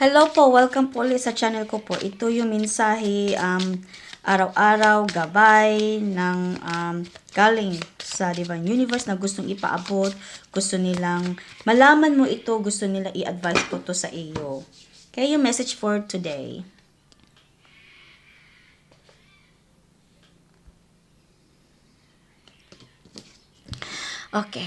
Hello po, welcome po ulit sa channel ko po. Ito yung mensahe araw-araw, gabay ng galing sa Divine Universe na gustong ipaabot. Gusto nilang malaman mo ito, gusto nila i-advise po to sa iyo. Okay, yung message for today. Okay.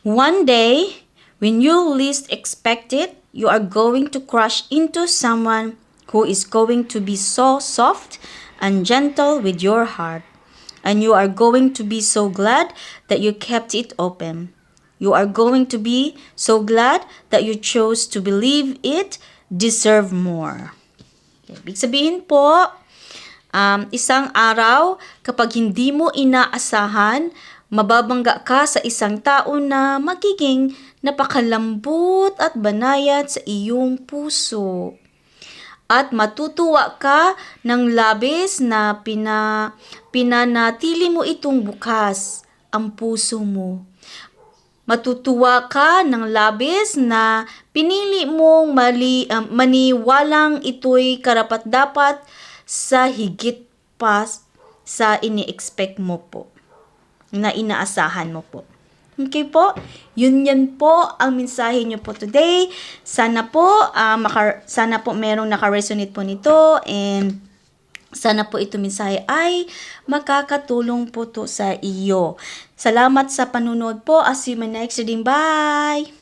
One day, when you least expect it, you are going to crash into someone who is going to be so soft and gentle with your heart. And you are going to be so glad that you kept it open. You are going to be so glad that you chose to believe it deserve more. Okay. Ibig sabihin po, isang araw, kapag hindi mo inaasahan, mababangga ka sa isang tao na magiging napakalambot at banayad sa iyong puso. At matutuwa ka ng labis na pinanatili mo itong bukas, ang puso mo. Matutuwa ka ng labis na pinili mong maniwalang ito'y karapat-dapat sa higit pa sa ini-expect mo po, na inaasahan mo po. Okay po? Yan po ang mensahe nyo po today. Sana po, sana po merong naka-resonate po nito, and sana po ito mensahe ay makakatulong po to sa iyo. Salamat sa panunod po. I'll see you my next reading. Bye!